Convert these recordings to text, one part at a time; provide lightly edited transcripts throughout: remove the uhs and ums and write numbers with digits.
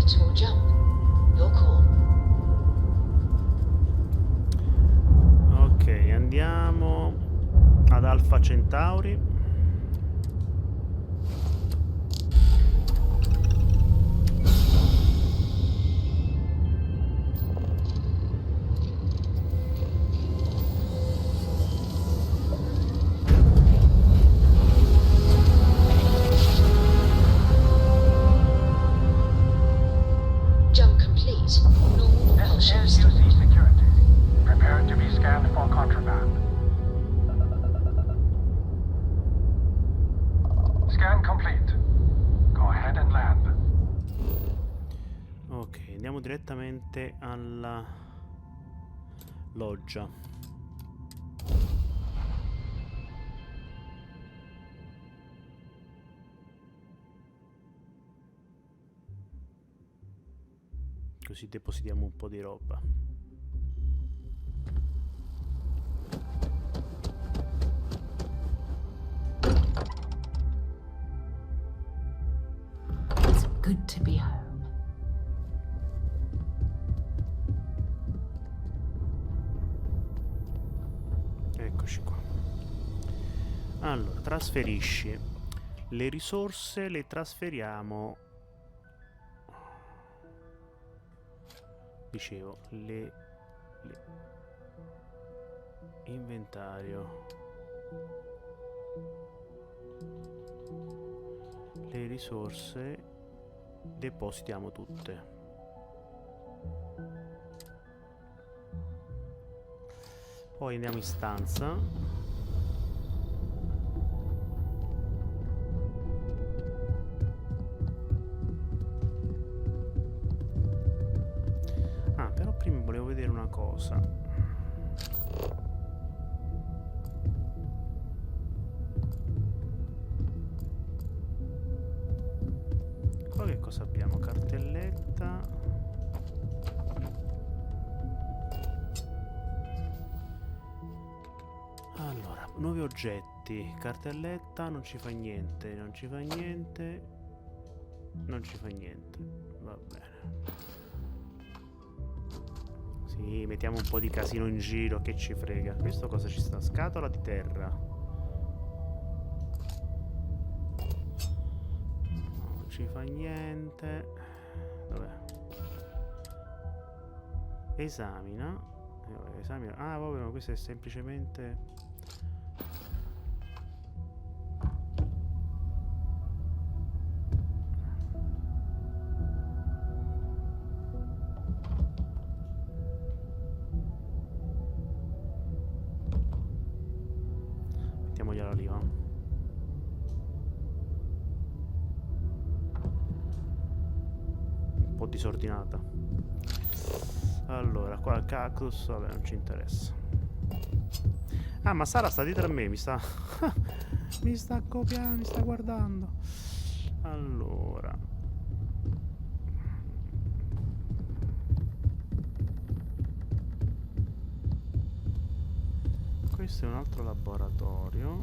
flight or jump. Your call. Ok, andiamo ad Alpha Centauri. Jump complete. Normal propulsion. SUC security. Prepare to be scanned for contraband. Scan complete. Go ahead and land. Ok, andiamo direttamente alla loggia. Così depositiamo un po' di roba. It's good to be home. Eccoci qua. Allora, trasferisci. Le risorse le trasferiamo. Dicevo, inventario. Le risorse depositiamo tutte. Poi andiamo in stanza. Ah, però prima volevo vedere una cosa. Qua che cosa abbiamo? Cartelletta. Allora, nuovi oggetti. Cartelletta non ci fa niente, non ci fa niente. Non ci fa niente. Va bene. Sì, mettiamo un po' di casino in giro, che ci frega. Questo cosa ci sta? Scatola di terra. Non ci fa niente. Dov'è? Esamina. Esamina. Ah, vabbè, ma questo è semplicemente... Mettiamogliela lì, va. Un po' disordinata. Allora, qua il cactus, vabbè, non ci interessa. Ah, ma Sara sta dietro a me, mi sta... mi sta copiando, mi sta guardando. Allora... questo è un altro laboratorio.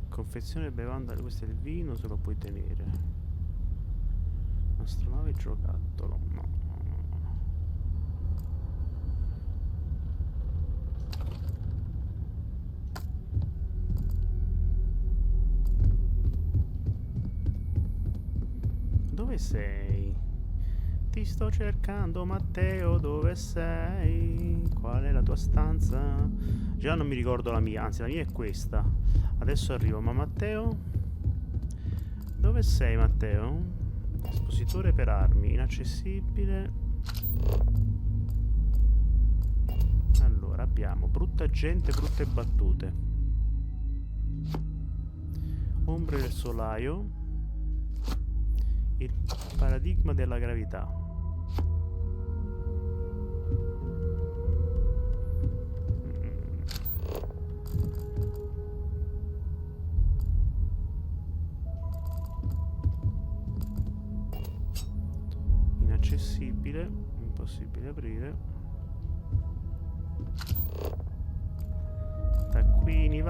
Confezione bevanda, questo è il vino, se lo puoi tenere. Astronave giocattolo, no, no, no, no. Dove sei? Ti sto cercando, Matteo, dove sei? Qual è la tua stanza? Già non mi ricordo la mia, anzi la mia è questa. Adesso arrivo, ma Matteo? Dove sei, Matteo? Espositore per armi, inaccessibile. Allora, abbiamo brutta gente, brutte battute. Ombre del solaio. Il paradigma della gravità. Inaccessibile, impossibile aprire.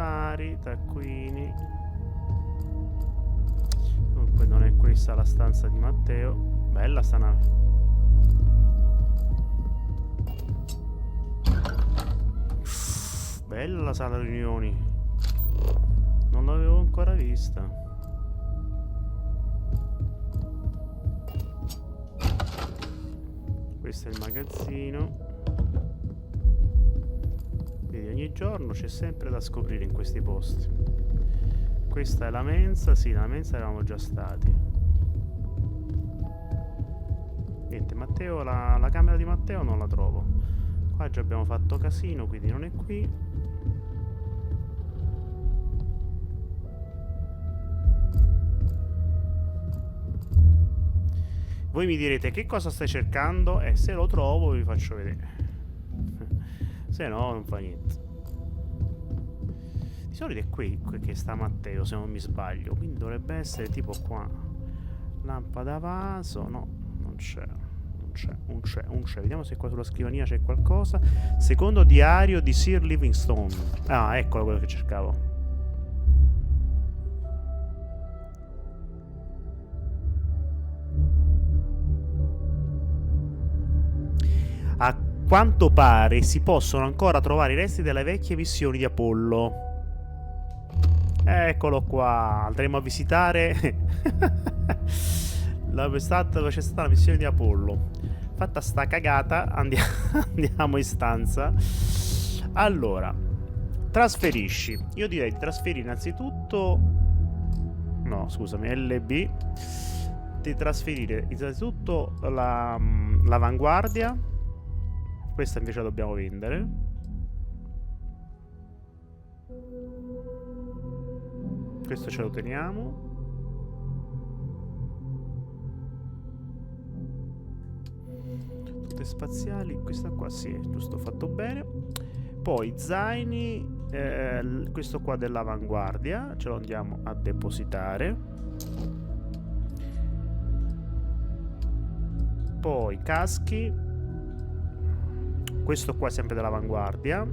vari, taccuini. Comunque non è questa la stanza di Matteo. Bella sta nave. Bella la sala riunioni. Non l'avevo ancora vista. Questo è il magazzino. Vedi, ogni giorno c'è sempre da scoprire in questi posti. Questa è la mensa. Sì, la mensa eravamo già stati. Niente, Matteo, la camera di Matteo non la trovo. Qua già abbiamo fatto casino, quindi non è qui. Voi mi direte che cosa stai cercando e se lo trovo vi faccio vedere. Se no non fa niente. Di solito è qui che sta Matteo, se non mi sbaglio. Quindi dovrebbe essere tipo qua. Lampada vaso. No, non c'è. Non c'è. Vediamo se qua sulla scrivania c'è qualcosa. Secondo diario di Sir Livingstone. Ah, eccolo quello che cercavo. A quanto pare si possono ancora trovare i resti delle vecchie missioni di Apollo. Eccolo qua. Andremo a visitare c'è stata la missione di Apollo. Fatta sta cagata, andiamo in stanza. Allora, trasferisci. Io direi di trasferire innanzitutto. No, scusami, LB. Di trasferire innanzitutto l'avanguardia. Questa invece la dobbiamo vendere. Questo ce lo teniamo. Tutte spaziali. Questa qua sì, è giusto, fatto bene. Poi zaini. Questo qua dell'avanguardia ce lo andiamo a depositare. Poi caschi. Questo qua è sempre dell'avanguardia.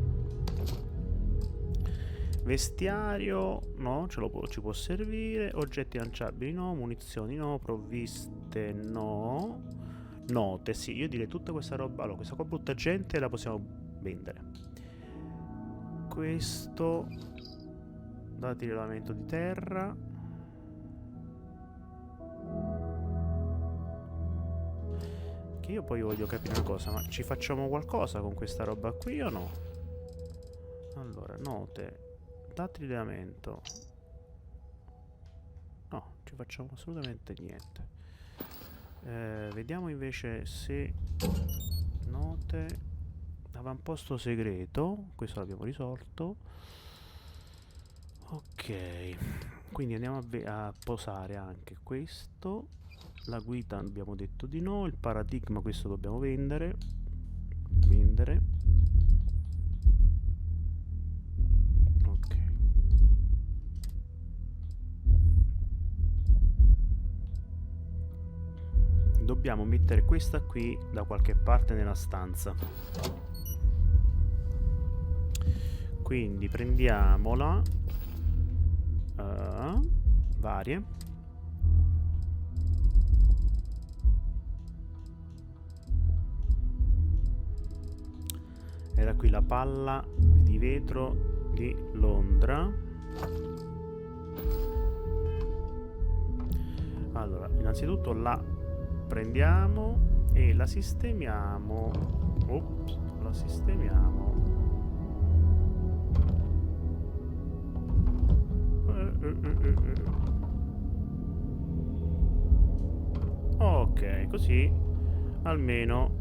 Vestiario no, ci può servire. Oggetti lanciabili no, munizioni no, provviste no. Note, sì, io direi tutta questa roba. Allora, questa qua brutta gente la possiamo vendere. Questo dati di rilevamento di terra. Che io poi voglio capire una cosa, ma ci facciamo qualcosa con questa roba qui o no? Allora, note, dati di rilevamento. No, ci facciamo assolutamente niente. Vediamo invece se note, avamposto segreto. Questo l'abbiamo risolto. Ok, quindi andiamo a posare anche questo. La guida abbiamo detto di no. Il paradigma questo dobbiamo vendere. Ok. Dobbiamo mettere questa qui da qualche parte nella stanza. Quindi prendiamola. Varie. Era qui la palla di vetro di Londra. Allora, innanzitutto la prendiamo e la sistemiamo. Ops, la sistemiamo. Ok, così almeno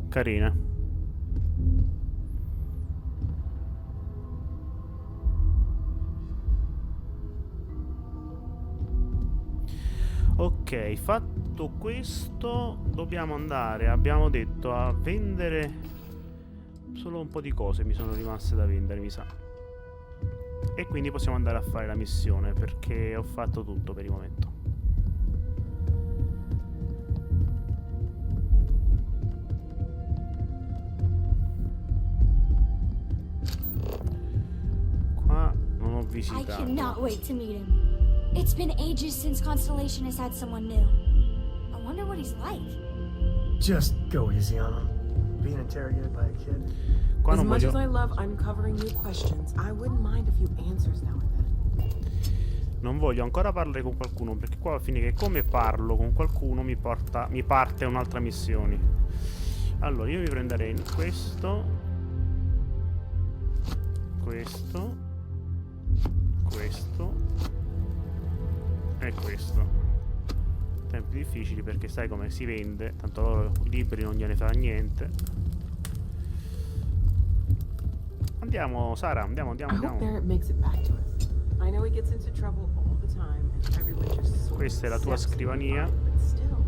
carina. Ok, fatto questo dobbiamo andare, abbiamo detto, a vendere solo un po' di cose mi sono rimaste da vendere, mi sa. E quindi possiamo andare a fare la missione perché ho fatto tutto per il momento. Qua non visitato. cannot wait to meet him. It's been ages since Constellation has had someone new. I wonder what he's like. Just go easy on him. Being interrogated by a kid. Qua As non much voglio, as I love uncovering new questions, I wouldn't mind a few answers now and then. non voglio ancora parlare con qualcuno, perché qua alla fine che come parlo con qualcuno mi parte un'altra missione. Allora io mi prenderei questo, questo e questo. Tempi difficili perché sai come si vende, tanto loro i libri non gliene fa niente. Andiamo Sara, andiamo. I hope Barrett makes it back to us. I know he gets into trouble all the time and everyone just sort of Questa è la tua accepts him, scrivania. but still.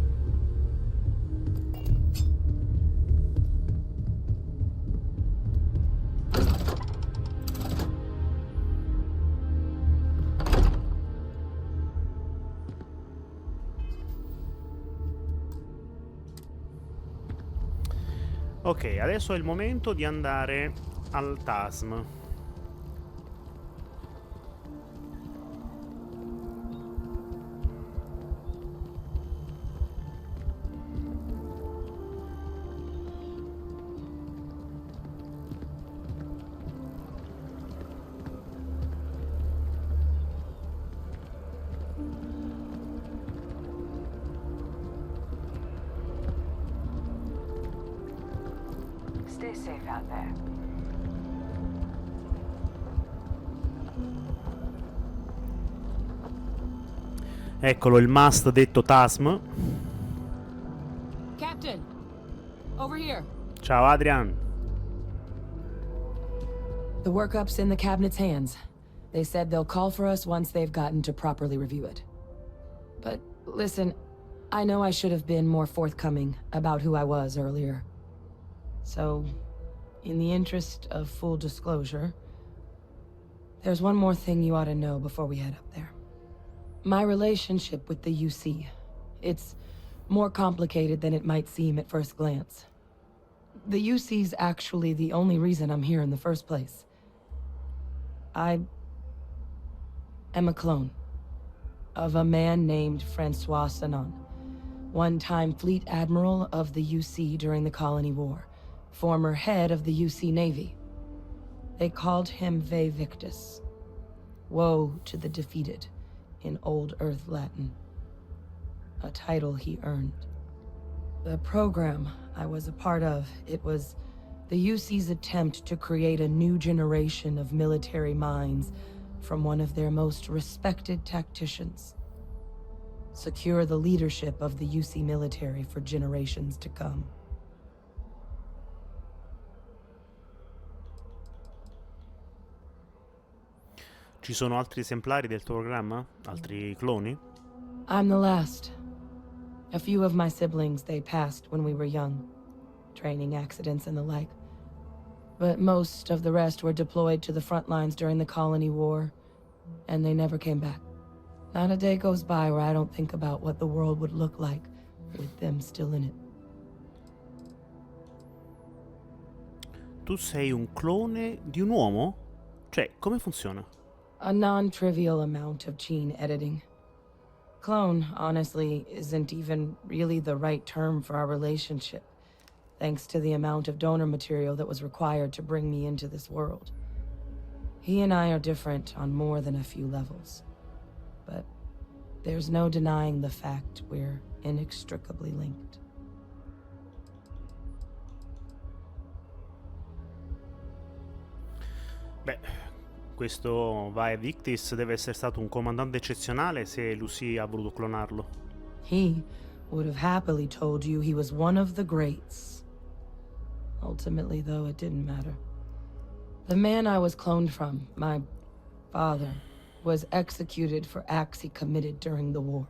Ok, adesso è il momento di andare al TASM. Stay safe out there. Eccolo il must detto TASM. Captain, over here. Ciao Adrian. The workup's in the cabinet's hands. They said they'll call for us once they've gotten to properly review it. But listen, I know I should have been more forthcoming about who I was earlier. So, in the interest of full disclosure, there's one more thing you ought to know before we head up there. My relationship with the UC. It's more complicated than it might seem at first glance. The UC's actually the only reason I'm here in the first place. I am a clone of a man named Francois Sanon, one-time fleet admiral of the UC during the Colony War, former head of the UC Navy. They called him Vae Victus, woe to the defeated, in Old Earth Latin, a title he earned. The program I was a part of, it was the UC's attempt to create a new generation of military minds from one of their most respected tacticians. Secure the leadership of the UC military for generations to come. Ci sono altri esemplari del tuo programma? Altri cloni? I'm the last. A few of my siblings, they passed when we were young. Training accidents and the like. But most of the rest were deployed to the front lines during the Colony War, and they never came back. Not a day goes by where I don't think about what the world would look like with them still in it. Tu sei un clone di un uomo? Cioè, come funziona? A non-trivial amount of gene editing. Clone, honestly, isn't even really the right term for our relationship, thanks to the amount of donor material that was required to bring me into this world. He and I are different on more than a few levels, but there's no denying the fact we're inextricably linked. Beh, questo Vae Victis deve essere stato un comandante eccezionale se Lucy ha voluto clonarlo. He would have happily told you he was one of the greats. Ultimately, though, it didn't matter. The man I was cloned from, my father, was executed for acts he committed during the war.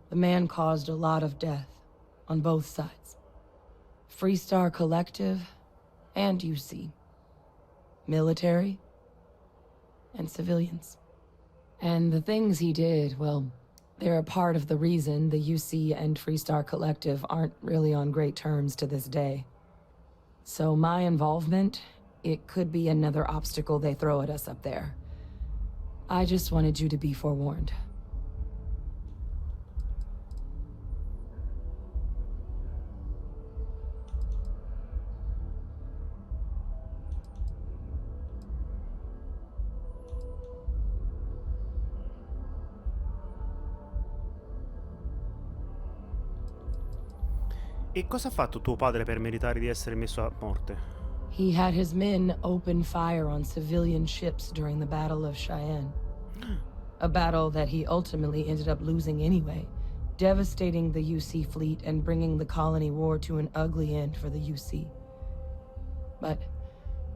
The man caused a lot of death on both sides. Freestar Collective and UC. Military and civilians. And the things he did, well, they're a part of the reason the UC and Freestar Collective aren't really on great terms to this day. So my involvement, it could be another obstacle they throw at us up there. I just wanted you to be forewarned. E cosa ha fatto tuo padre per meritare di essere messo a morte? He had his men open fire on civilian ships during the Battle of Cheyenne. A battle that he ultimately ended up losing anyway, devastating the UC fleet and bringing the colony war to an ugly end for the UC. But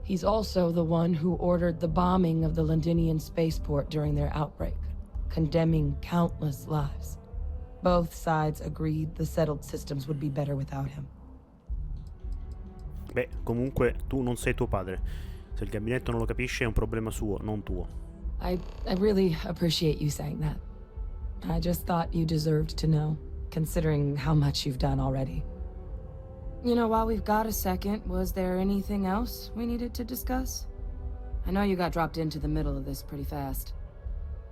he's also the one who ordered the bombing of the Londinian spaceport during their outbreak, condemning countless lives. Both sides agreed the settled systems would be better without him. Beh, comunque tu non sei tuo padre. Se il gabinetto non lo capisce è un problema suo, non tuo. I really appreciate you saying that. I just thought you deserved to know, considering how much you've done already. You know, while we've got a second, was there anything else we needed to discuss? I know you got dropped into the middle of this pretty fast.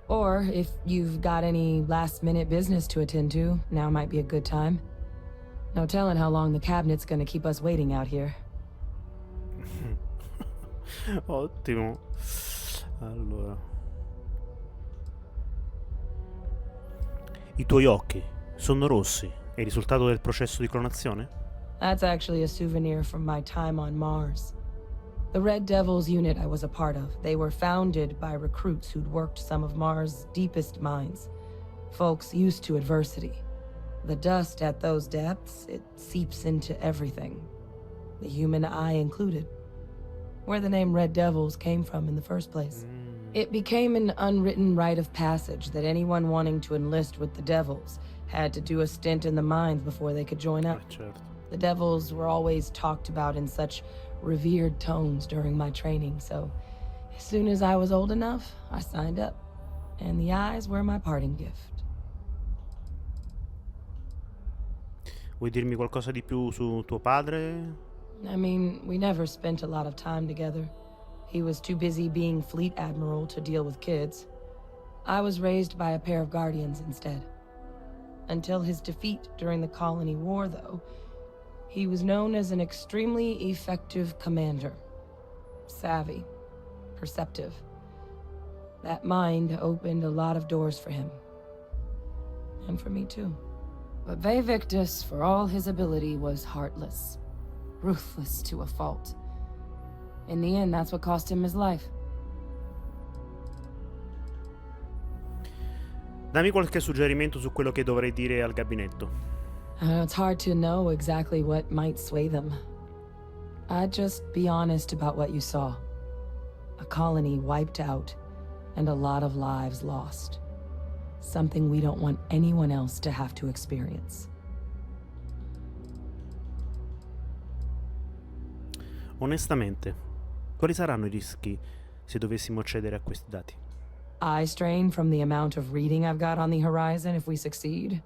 Or, if you've got any last-minute business to attend to, now might be a good time. No telling how long the cabinet's gonna keep us waiting out here. Ottimo. Allora. I tuoi occhi sono rossi. È il risultato del processo di clonazione? That's actually a souvenir from my time on Mars. The Red Devils unit I was a part of, they were founded by recruits who'd worked some of Mars' deepest mines. Folks used to adversity. The dust at those depths, it seeps into everything. The human eye included. Where the name Red Devils came from in the first place. It became an unwritten rite of passage that anyone wanting to enlist with the Devils had to do a stint in the mines before they could join up. Certo. The Devils were always talked about in such revered tones during my training, so as soon as I was old enough, I signed up. And the eyes were my parting gift. Vuoi dirmi qualcosa di più su tuo padre? I mean, we never spent a lot of time together. He was too busy being fleet admiral to deal with kids. I was raised by a pair of guardians instead. Until his defeat during the colony war, though, he was known as an extremely effective commander. Savvy, perceptive. That mind opened a lot of doors for him. And for me too. But Victus, for all his ability, was heartless. Ruthless to a fault. In the end, that's what cost him his life. Dammi qualche suggerimento su quello che dovrei dire al gabinetto. It's hard to know exactly what might sway them. I'd just be honest about what you saw. A colony wiped out, and a lot of lives lost. Something we don't want anyone else to have to experience. Onestamente, quali saranno i rischi se dovessimo accedere a questi dati? Eye strain from the amount of reading I've got on the horizon if we succeed.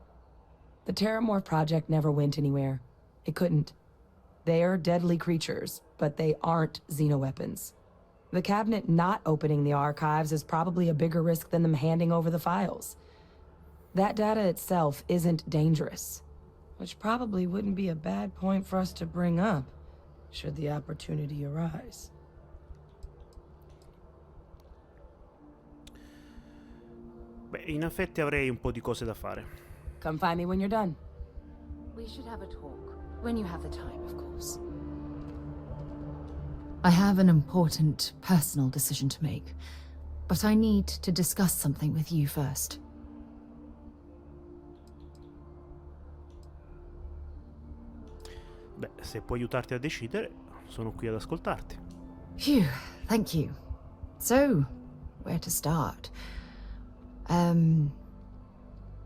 The Terrormorf project never went anywhere. It couldn't. They're deadly creatures, but they aren't xenoweapons. The cabinet not opening the archives is probably a bigger risk than them handing over the files. That data itself isn't dangerous, which probably wouldn't be a bad point for us to bring up, should the opportunity arise. Beh, in effetti avrei un po' di cose da fare. Come find me when you're done. We should have a talk. When you have the time, of course. I have an important personal decision to make, but I need to discuss something with you first. Beh, se può aiutarti a decidere, sono qui ad ascoltarti. Phew, thank you. So, where to start?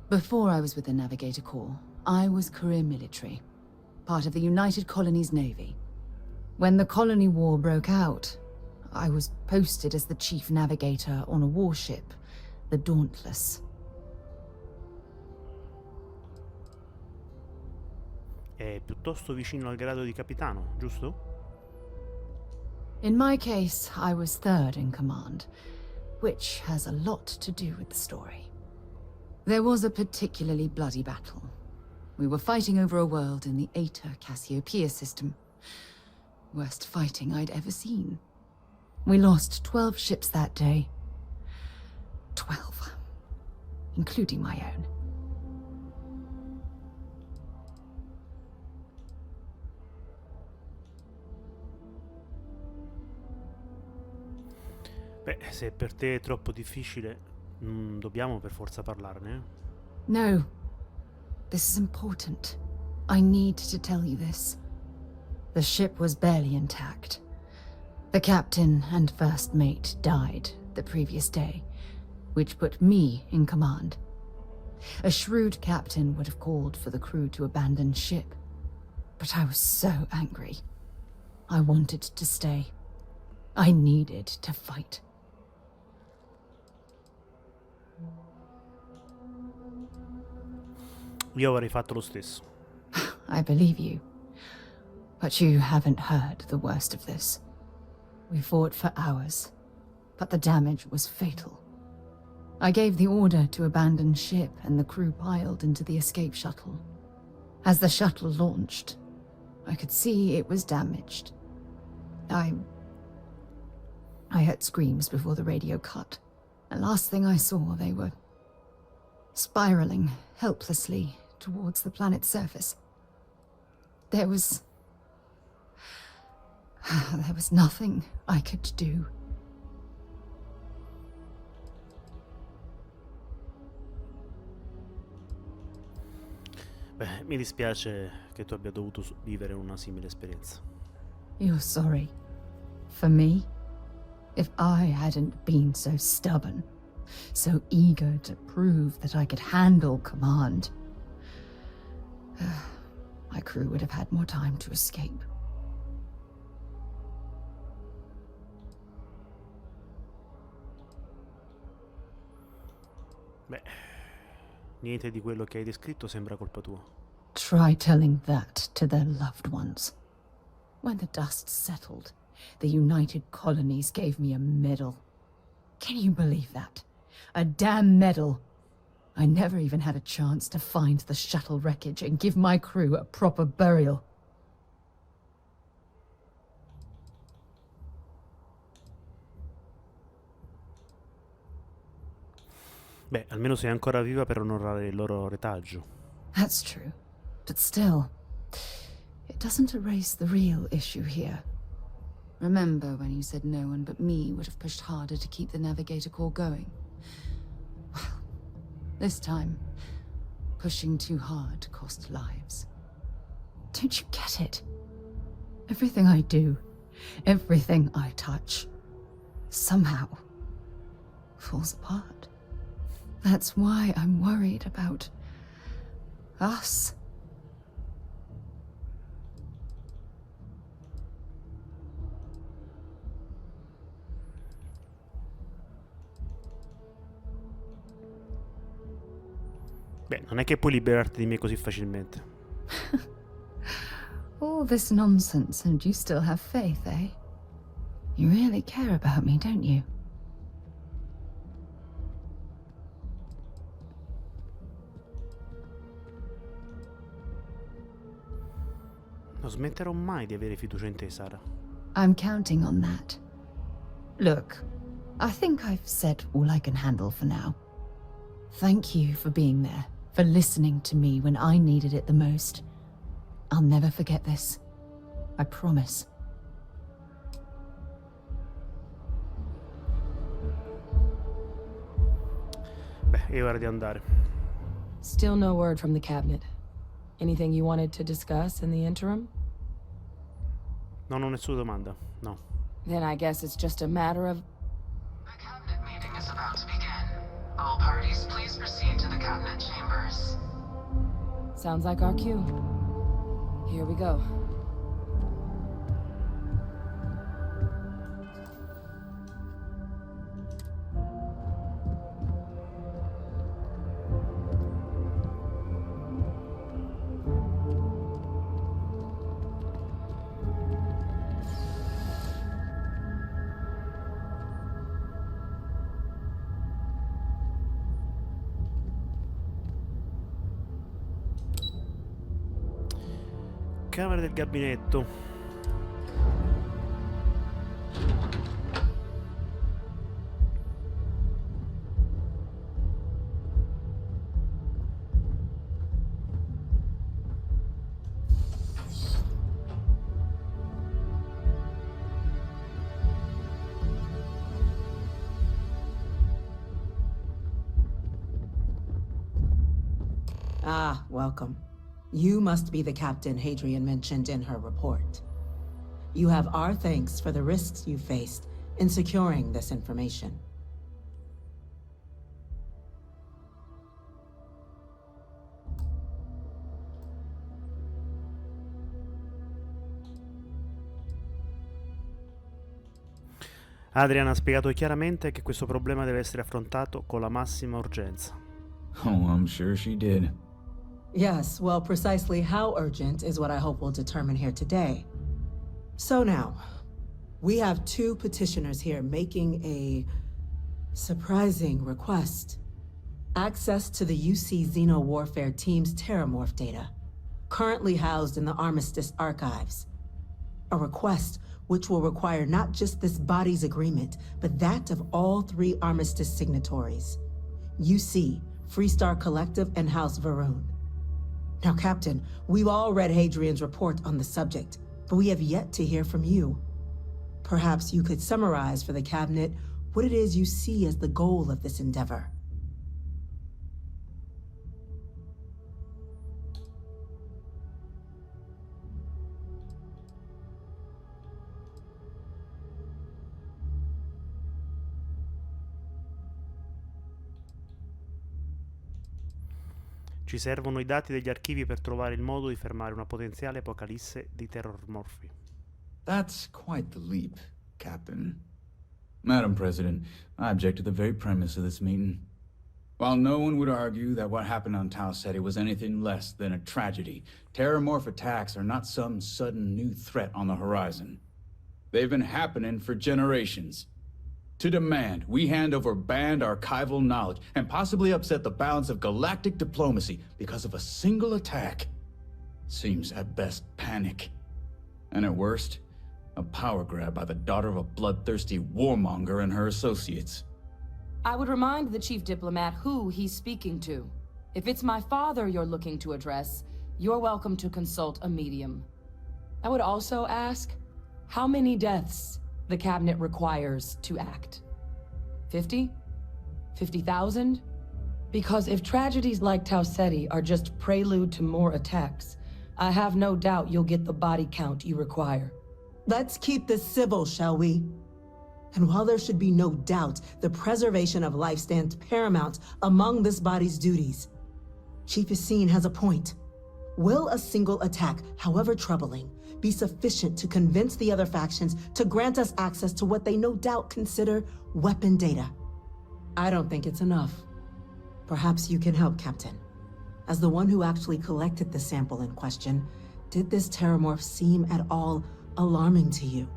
Before I was with the Navigator Corps, I was career military, part of the United Colonies Navy. When the colony war broke out, I was posted as the chief navigator on a warship, the Dauntless. È piuttosto vicino al grado di capitano, giusto? In my case, I was third in command. which has a lot to do with the story. There was a particularly bloody battle. We were fighting over a world in the Eta Cassiopeia system. Worst fighting I'd ever seen. We lost 12 ships that day. 12. Including my own. Beh, se per te è troppo difficile, non dobbiamo per forza parlarne, eh? No. This is important. I need to tell you this. The ship was barely intact. The captain and first mate died the previous day, which put me in command. A shrewd captain would have called for the crew to abandon ship, but I was so angry. I wanted to stay. I needed to fight. Io avrei fatto lo stesso. I believe you. But you haven't heard the worst of this. We fought for hours, but the damage was fatal. I gave the order to abandon ship and the crew piled into the escape shuttle. As the shuttle launched, I could see it was damaged. I heard screams before the radio cut. The last thing I saw, they were spiraling helplessly towards the planet's surface. There was nothing I could do. Beh, mi dispiace che tu abbia dovuto vivere una simile esperienza. You're sorry. For me? If I hadn't been so stubborn, so eager to prove that I could handle command, my crew would have had more time to escape. Beh, niente di quello che hai descritto sembra colpa tua. Try telling that to their loved ones. When the dust settled, the United Colonies gave me a medal. Can you believe that? A damn medal. I never even had a chance to find the shuttle wreckage and give my crew a proper burial. Beh, almeno sei ancora viva per onorare il loro retaggio. That's true. But still, it doesn't erase the real issue here. Remember when you said no one but me would have pushed harder to keep the Navigator Corps going? Well, this time, pushing too hard cost lives. Don't you get it? Everything I do, everything I touch, somehow falls apart. That's why I'm worried about us. Beh, non è che puoi liberarti di me così facilmente. All this nonsense and you still have faith, eh? You really care about me, don't you? Non smetterò mai di avere fiducia in te, Sara. I'm counting on that. Look, I think I've said all I can handle for now. Thank you for being there, for listening to me when I needed it the most. I'll never forget this. I promise. Beh, è ora di andare. Still no word from the cabinet. Anything you wanted to discuss in the interim? Non ho nessuna domanda, no. Then I guess it's just a matter of... The cabinet meeting is about to begin. All parties, please proceed to the cabinet chambers. Sounds like our cue. Here we go. Camera del gabinetto. Ah, welcome. You must be the captain Hadrian mentioned in her report. You have our thanks for the risks you faced in securing this information. Adrian ha spiegato chiaramente che questo problema deve essere affrontato con la massima urgenza. Oh, I'm sure she did. Yes, well, precisely how urgent is what I hope we'll determine here today. So now, we have two petitioners here making a surprising request. Access to the UC Xeno Warfare Team's terrormorf data, currently housed in the Armistice archives. A request which will require not just this body's agreement, but that of all three Armistice signatories. UC, Freestar Collective, and House Varun. Now, Captain, we've all read Hadrian's report on the subject, but we have yet to hear from you. Perhaps you could summarize for the Cabinet what it is you see as the goal of this endeavor. Ci servono i dati degli archivi per trovare il modo di fermare una potenziale apocalisse di terrormorfi. That's quite the leap, Captain. Madam President, I object to the very premise of this meeting. While no one would argue that what happened on Tau Ceti was anything less than a tragedy, terrormorph attacks are not some sudden new threat on the horizon. They've been happening for generations. To demand we hand over banned archival knowledge and possibly upset the balance of galactic diplomacy because of a single attack seems at best panic. And at worst, a power grab by the daughter of a bloodthirsty warmonger and her associates. I would remind the chief diplomat who he's speaking to. If it's my father you're looking to address, you're welcome to consult a medium. I would also ask, how many deaths the Cabinet requires to act? 50? 50,000? Because if tragedies like Tau Ceti are just prelude to more attacks, I have no doubt you'll get the body count you require. Let's keep this civil, shall we? And while there should be no doubt the preservation of life stands paramount among this body's duties, Chief Yassine has a point. Will a single attack, however troubling, be sufficient to convince the other factions to grant us access to what they no doubt consider weapon data? I don't think it's enough. Perhaps you can help, Captain. As the one who actually collected the sample in question, did this terrormorph seem at all alarming to you?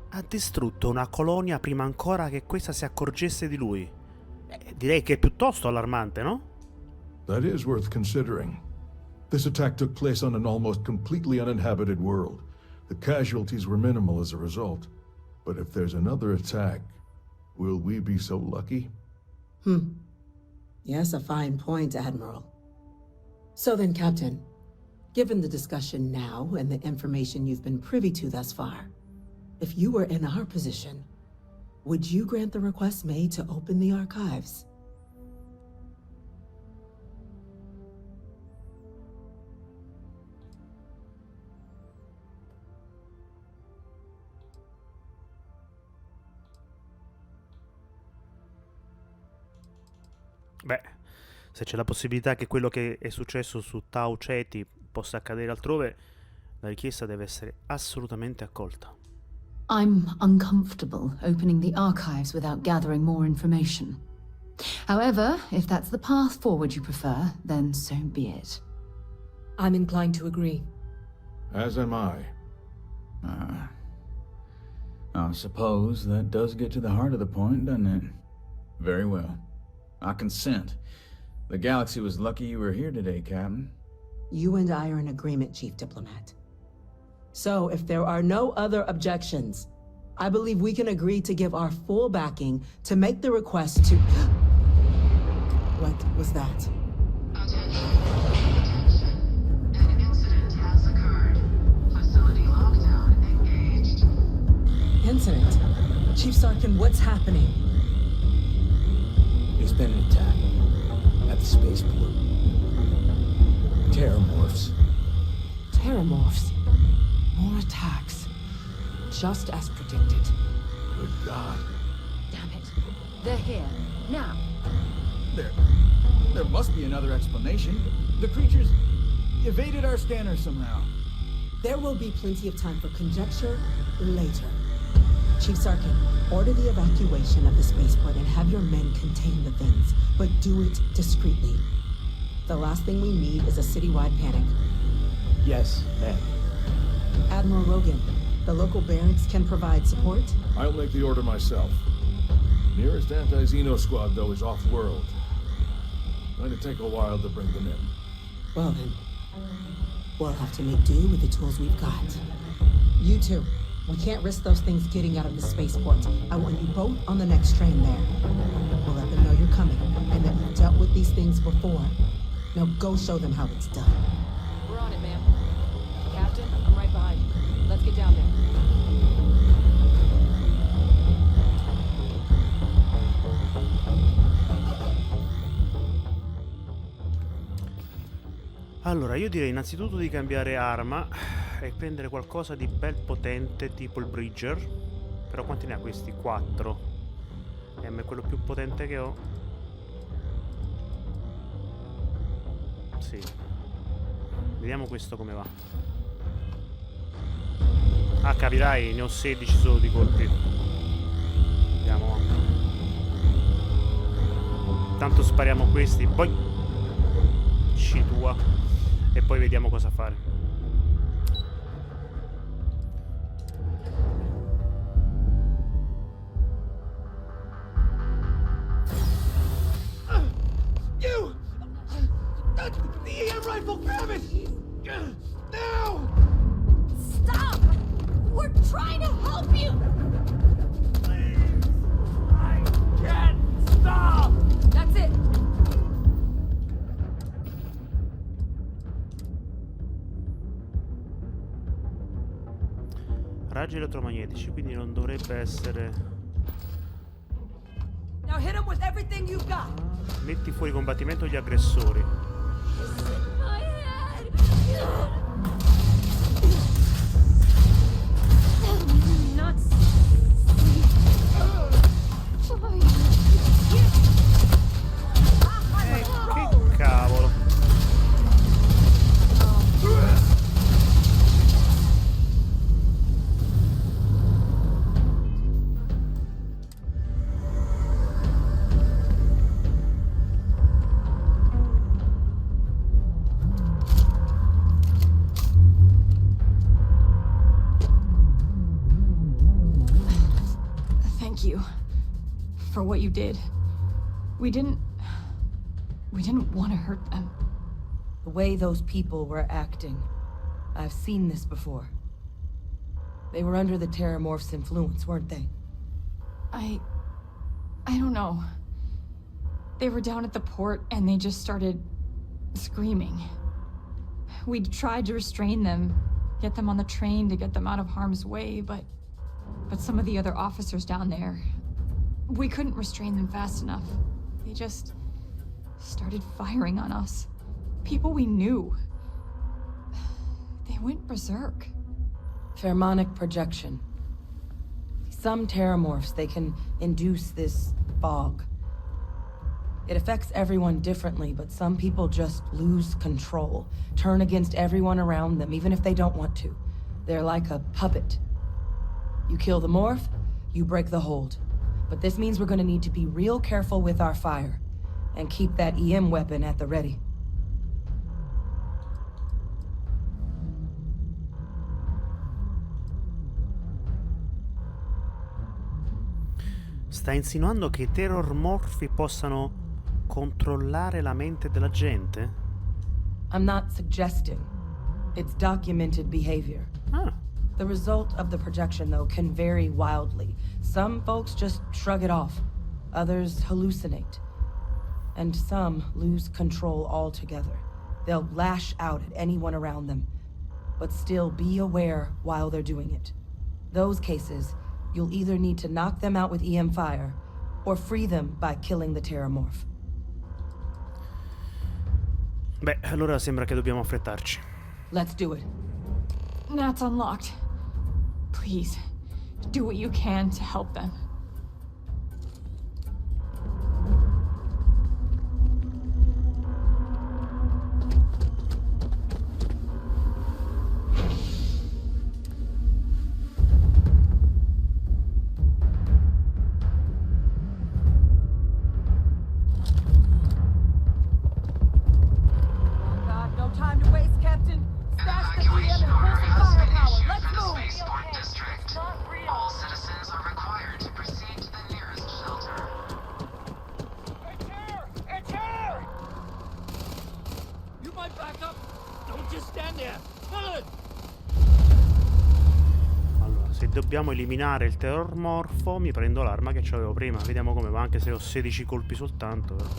Ha distrutto una colonia prima ancora che questa si accorgesse di lui. Direi che è piuttosto allarmante, no? That is worth considering. This attack took place on an almost completely uninhabited world. The casualties were minimal as a result. But if there's another attack, will we be so lucky? Yes, a fine point, Admiral. So then, Captain, given the discussion now and the information you've been privy to thus far, if you were in our position, would you grant the request made to open the archives? Beh, se c'è la possibilità che quello che è successo su Tau Ceti possa accadere altrove, la richiesta deve essere assolutamente accolta. I'm uncomfortable opening the archives without gathering more information. However, if that's the path forward you prefer, then so be it. I'm inclined to agree. As am I. I suppose that does get to the heart of the point, doesn't it? Very well. I consent. The galaxy was lucky you were here today, Captain. You and I are in agreement, Chief Diplomat. So, if there are no other objections, I believe we can agree to give our full backing to make the request to... What was that? Attention. An incident has occurred. Facility lockdown engaged. Incident? Chief Sarkin, what's happening? There's been an attack at the spaceport. Terrormorphs. Terrormorphs. More attacks. Just as predicted. Good God. Damn it. They're here. Now. There must be another explanation. The creatures evaded our scanner somehow. There will be plenty of time for conjecture later. Chief Sarkin, order the evacuation of the spaceport and have your men contain the things, but do it discreetly. The last thing we need is a citywide panic. Yes, ma'am. Admiral Rogan, the local barracks can provide support? I'll make the order myself. Nearest anti-Xeno squad, though, is off-world. Going to take a while to bring them in. Well then, we'll have to make do with the tools we've got. You two, we can't risk those things getting out of the spaceport. I want you both on the next train there. We'll let them know you're coming, and that you've dealt with these things before. Now go show them how it's done. We're on it, ma'am. Captain, I'm right behind you. Let's get down there. Allora, io direi innanzitutto di cambiare arma e prendere qualcosa di bel potente, tipo il Bridger. Però quanti ne ha questi? 4. E a me è quello più potente che ho. Sì. Vediamo questo come va. Ah, capirai, ne ho 16 solo di colpi. Vediamo. Tanto spariamo questi, poi ci tua. E poi vediamo cosa fare. You! That's the EM rifle! Grab it! Now! Stop! We're trying to help you! Please! I can't stop! That's it! Raggi elettromagnetici, quindi non dovrebbe essere... Now hit him with everything you've got! Metti fuori combattimento gli aggressori. My head! Not Che cavolo. Thank you for what you did. We didn't want to hurt them. The way those people were acting. I've seen this before. They were under the Terrormorph's influence, weren't they? I don't know. They were down at the port and they just started screaming. We tried to restrain them, get them on the train to get them out of harm's way, but some of the other officers down there, we couldn't restrain them fast enough. They just started firing on us. People we knew. They went berserk. Pheromonic projection. Some Terrormorphs, they can induce this fog. It affects everyone differently, but some people just lose control, turn against everyone around them, even if they don't want to. They're like a puppet. You kill the morph, you break the hold. But this means we're gonna need to be real careful with our fire, and keep that EM weapon at the ready. Sta insinuando che i terrormorfi possano controllare la mente della gente? I'm not suggesting. It's documented behavior. Ah. The result of the projection, though, can vary wildly. Some folks just shrug it off. Others hallucinate. And some lose control altogether. They'll lash out at anyone around them, but still be aware while they're doing it. Those cases, you'll either need to knock them out with EM fire, or free them by killing the terrormorph. Beh, allora sembra che dobbiamo affrettarci. Let's do it. Nat's unlocked. Please, do what you can to help them. Allora, se dobbiamo eliminare il terrormorfo, mi prendo l'arma che c'avevo prima. Vediamo come va, anche se ho 16 colpi soltanto. Però.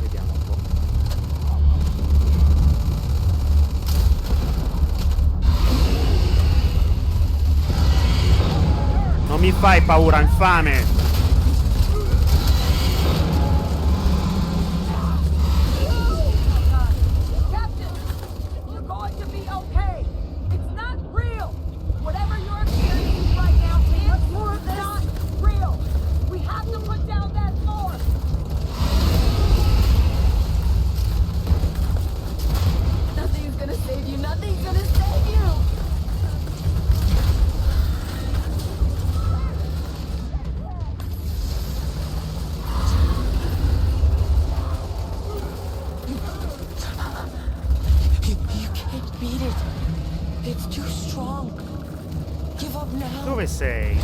Vediamo un po'. Non mi fai paura, infame! Dove sei?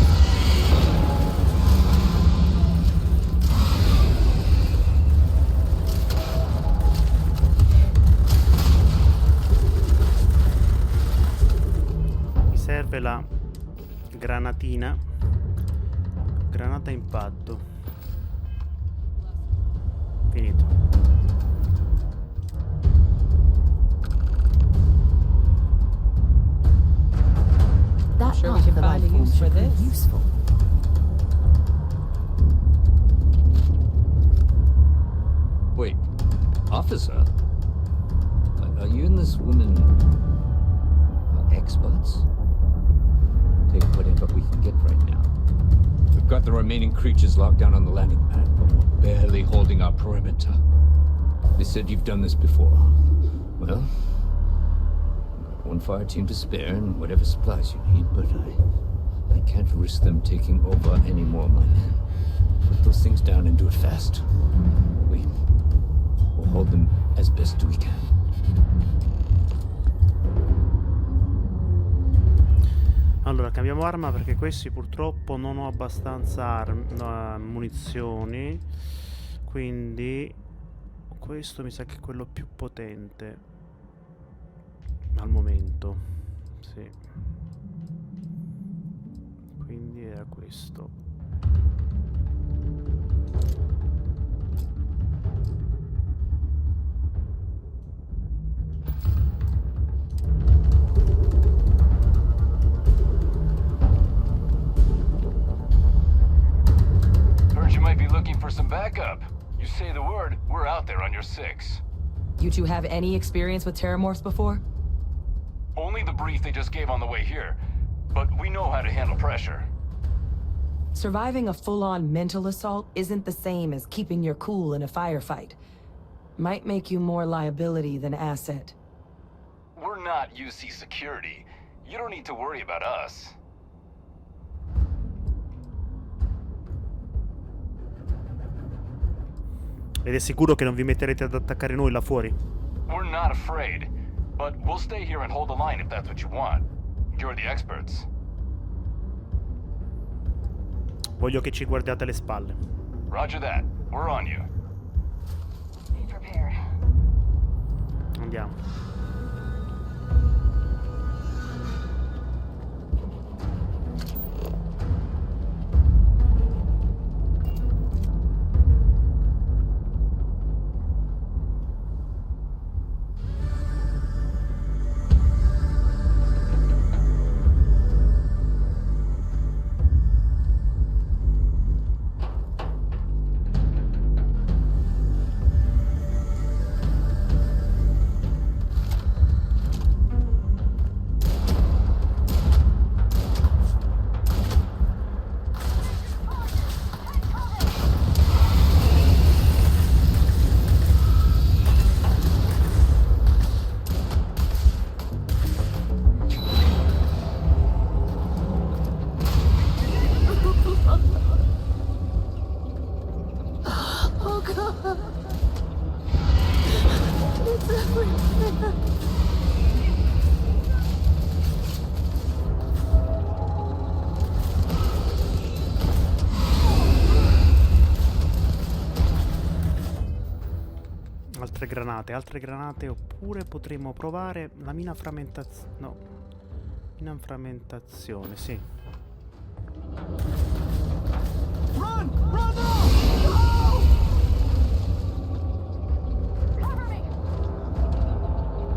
Mi serve la granatina. Granata impatto. Finito. That Sure we part can of the find a life form use for should be this. useful. Wait, officer? Are you and this woman experts? Take whatever we can get right now. We've got the remaining creatures locked down on the landing pad, but we're barely holding our perimeter. They said you've done this before. Well, got one fire team to spare and whatever supplies you need, but I can't risk them taking over any more of my men. Put those things down and do it fast. We'll hold them as best we can. Allora, cambiamo arma perché questi purtroppo non ho abbastanza munizioni. Quindi questo mi sa che è quello più potente al momento. Sì. Quindi era questo. You might be looking for some backup. You say the word, we're out there on your 6. You two have any experience with terrormorphs before? Only the brief they just gave on the way here, but we know how to handle pressure. Surviving a full-on mental assault isn't the same as keeping your cool in a firefight. Might make you more liability than asset. We're not UC security. You don't need to worry about us. Ed è sicuro che non vi metterete ad attaccare noi là fuori? We're not afraid, but we'll stay here and hold the line if that's what you want. You're the experts. Voglio che ci guardiate le spalle. Roger that. We're on you. Be prepared. Andiamo. Altre granate, oppure potremmo provare la mina frammentazione. No, mina frammentazione, sì. Run! Run now!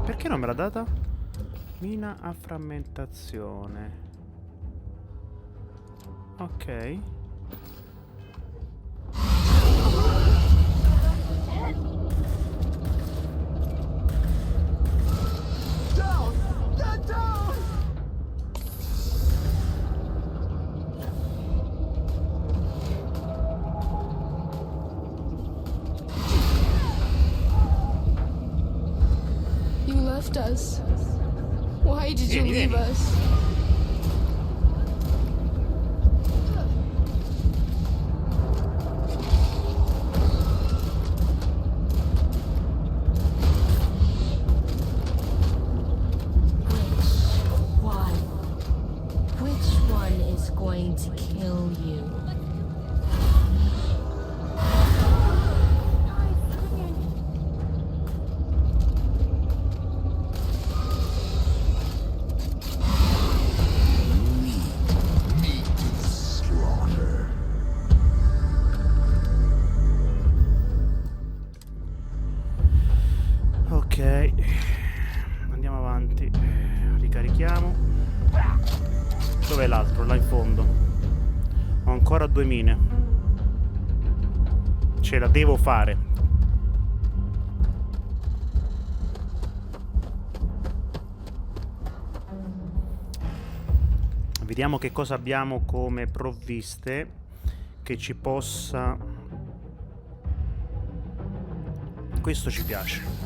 Perché non me l'ha data? Mina a frammentazione. Ok. Down! Get down! You left us. Why did you leave us? Which one is going to kill you? Ok, andiamo avanti, ricarichiamo. Dov'è l'altro? Là in fondo. Ho ancora 2 mine. Ce la devo fare. Vediamo che cosa abbiamo come provviste che ci possa... Questo ci piace.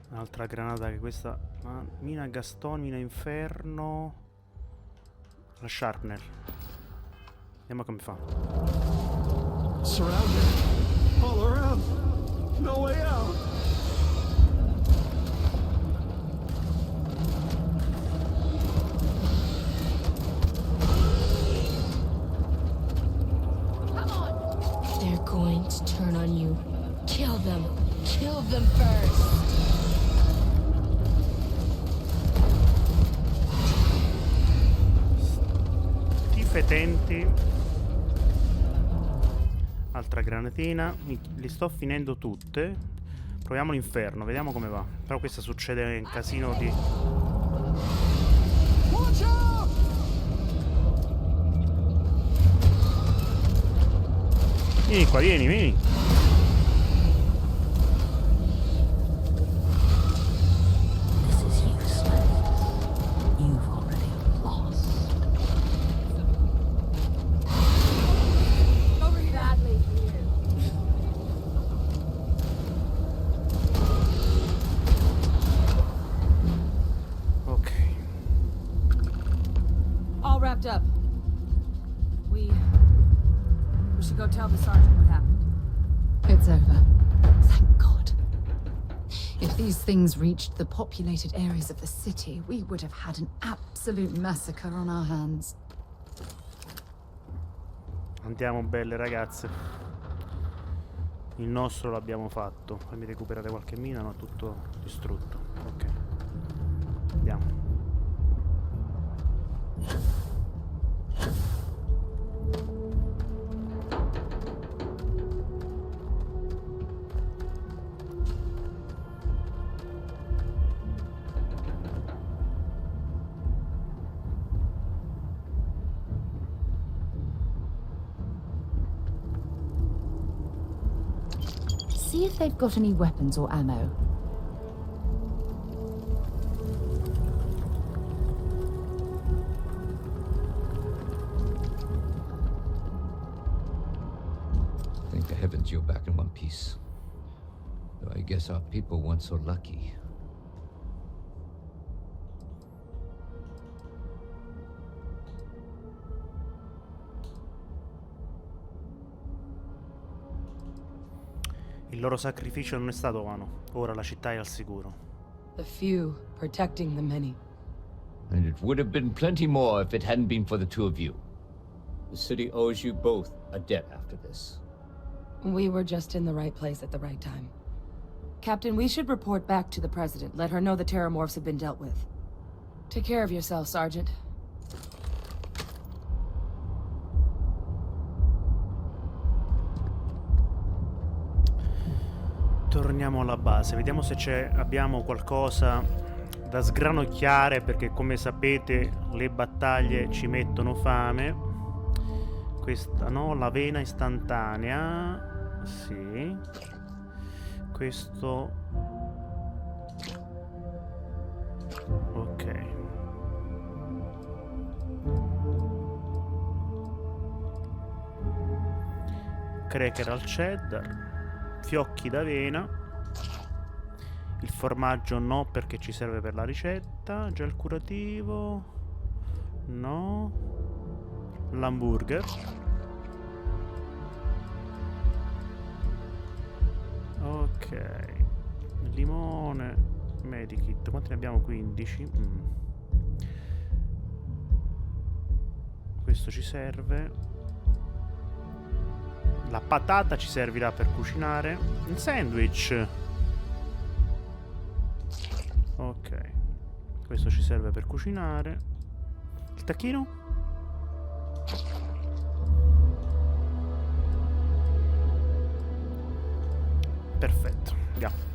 Un'altra granata che questa... mina Gaston, mina inferno... La sharpener. Vediamo come fa. Surrounded. All around. No way out. Come on. They're going to turn on you. Kill them. Kill them first. Fetenti. Altra granatina. Li sto finendo tutte. Proviamo l'inferno, vediamo come va. Però questa succede un casino di... Vieni qua, vieni. This is useless. You've already lost. Over here. Badly for you. Ok. All wrapped up. We should go tell the sergeant what happened. It's over. Thank God. If these things reached the populated areas of the city, we would have had an absolute massacre on our hands. Andiamo belle ragazze. Il nostro l'abbiamo fatto. Fammi recuperare qualche mina, no, tutto distrutto. Ok. Andiamo. See if they've got any weapons or ammo. Thank the heavens you're back in one piece. Though I guess our people weren't so lucky. Il loro sacrificio non è stato vano. Ora la città è al sicuro. The few protecting the many. And it would have been plenty more if it hadn't been for the two of you. The city owes you both a debt after this. We were just in the right place at the right time. Captain, we should report back to the President. Let her know the terrormorphs have been dealt with. Take care of yourself, Sergeant. Torniamo alla base, vediamo se abbiamo qualcosa da sgranocchiare, perché come sapete le battaglie ci mettono fame. Questa no, l'avena istantanea. Sì. Questo. Ok. Cracker al cheddar. Fiocchi d'avena. Il formaggio no, perché ci serve per la ricetta. Già il curativo no. L'hamburger. Ok. Limone. Medikit. Quanti ne abbiamo? 15. Questo ci serve. La patata ci servirà per cucinare. Un sandwich. Ok. Questo ci serve per cucinare. Il tacchino? Perfetto. Andiamo.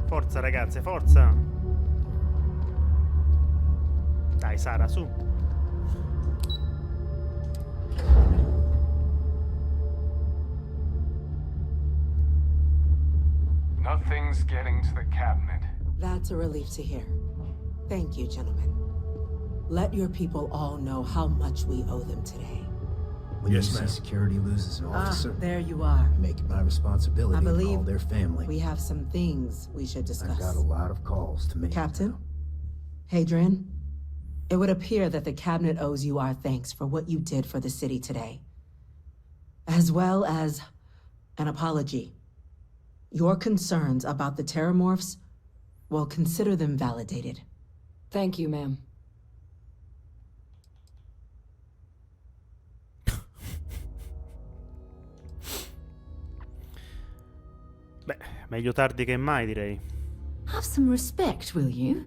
Forza ragazze, forza! Dai Sara, su! Nothing's getting to the cabinet. That's a relief to hear. Thank you, gentlemen. Let your people all know how much we owe them today. When you see security loses an officer, there you are. I make it my responsibility I believe to call their family. We have some things we should discuss. I've got a lot of calls to make. Captain, Hadrian, it would appear that the cabinet owes you our thanks for what you did for the city today, as well as an apology. Your concerns about the terrormorphs, well, consider them validated. Thank you, ma'am. Beh, meglio tardi che mai, direi. Have some respect, will you?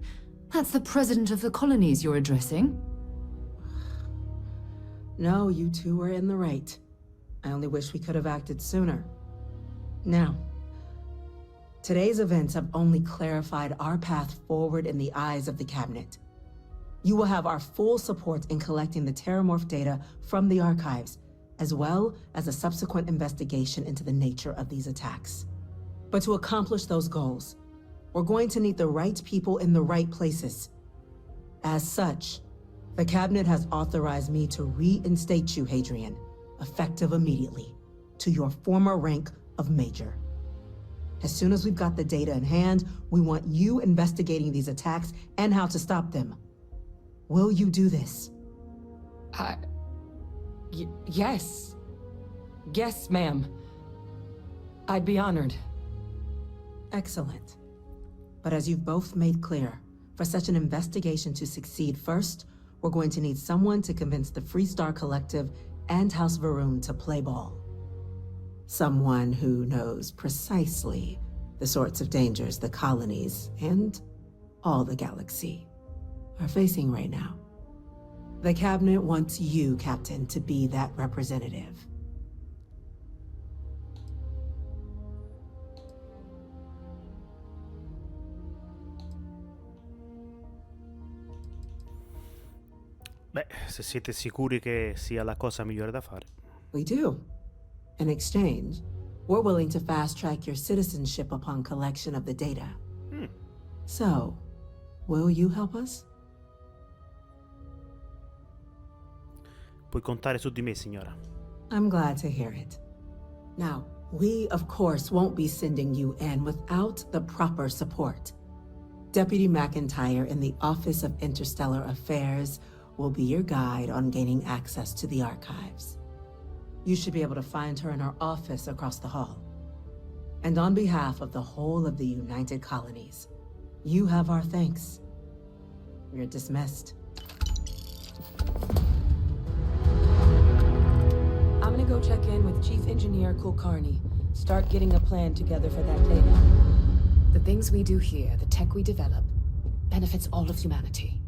That's the president of the colonies you're addressing. No, you two were in the right. I only wish we could have acted sooner. Now, today's events have only clarified our path forward in the eyes of the cabinet. You will have our full support in collecting the terrormorph data from the archives, as well as a subsequent investigation into the nature of these attacks. But to accomplish those goals, we're going to need the right people in the right places. As such, the cabinet has authorized me to reinstate you, Hadrian, effective immediately, to your former rank of Major. As soon as we've got the data in hand, we want you investigating these attacks and how to stop them. Will you do this? Yes. Yes, ma'am. I'd be honored. Excellent. But as you've both made clear, for such an investigation to succeed first, we're going to need someone to convince the Freestar Collective and House Varun to play ball. Someone who knows precisely the sorts of dangers the colonies and all the galaxy are facing right now. The cabinet wants you, Captain, to be that representative. Beh, se siete sicuri che sia la cosa migliore da fare. We do. In exchange, we're willing to fast-track your citizenship upon collection of the data. So, will you help us? Puoi contare su di me, signora. I'm glad to hear it. Now, we, of course, won't be sending you in without the proper support. Deputy McIntyre in the Office of Interstellar Affairs will be your guide on gaining access to the archives. You should be able to find her in her office across the hall. And on behalf of the whole of the United Colonies, you have our thanks. You're dismissed. I'm gonna go check in with Chief Engineer Kulkarni. Start getting a plan together for that data. The things we do here, the tech we develop, benefits all of humanity.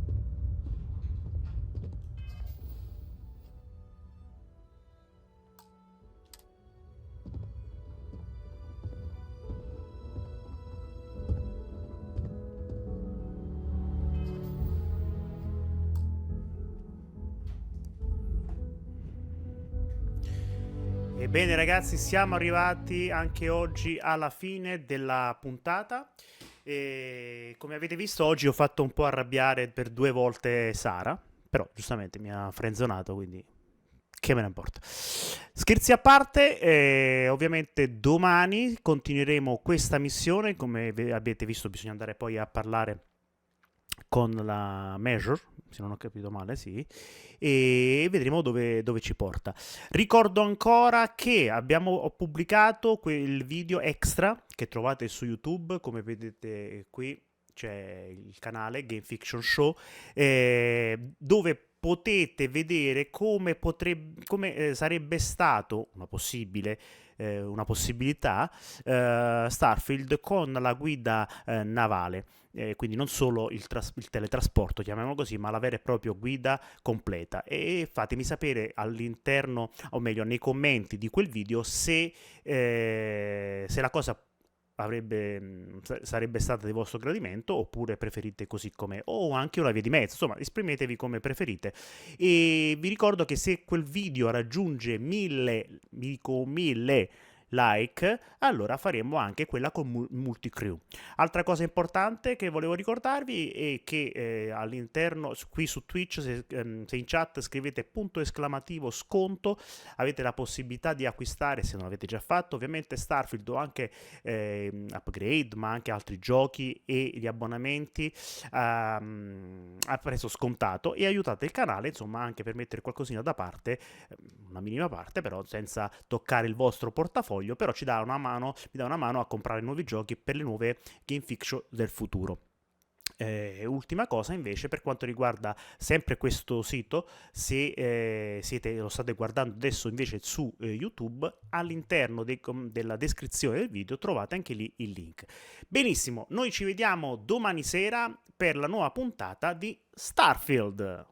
Ebbene ragazzi, siamo arrivati anche oggi alla fine della puntata e come avete visto oggi ho fatto un po' arrabbiare per 2 volte Sara, però giustamente mi ha frenzonato, quindi che me ne importa. Scherzi a parte, ovviamente domani continueremo questa missione, come avete visto bisogna andare poi a parlare con la Major, se non ho capito male, sì, e vedremo dove ci porta. Ricordo ancora che ho pubblicato quel video extra che trovate su YouTube, come vedete qui c'è il canale Gamefiction Show, dove potete vedere come sarebbe stato una possibilità Starfield con la guida navale, quindi non solo il teletrasporto, chiamiamolo così, ma la vera e propria guida completa. E fatemi sapere all'interno, o meglio nei commenti di quel video, se la cosa sarebbe stata di vostro gradimento, oppure preferite così com'è, o anche una via di mezzo. Insomma, esprimetevi come preferite. E vi ricordo che se quel video raggiunge 1000 like, allora faremo anche quella con multicrew. Altra cosa importante che volevo ricordarvi è che all'interno, qui su Twitch, se in chat scrivete !! Avete la possibilità di acquistare, se non l'avete già fatto, ovviamente Starfield o anche Upgrade, ma anche altri giochi e gli abbonamenti a prezzo scontato, e aiutate il canale, insomma, anche per mettere qualcosina da parte, una minima parte, però senza toccare il vostro portafoglio, però ci dà una mano, vi dà una mano a comprare nuovi giochi per le nuove Gamefiction del futuro. Ultima cosa invece, per quanto riguarda sempre questo sito, se lo state guardando adesso invece su YouTube, all'interno della descrizione del video trovate anche lì il link. Benissimo, noi ci vediamo domani sera per la nuova puntata di Starfield.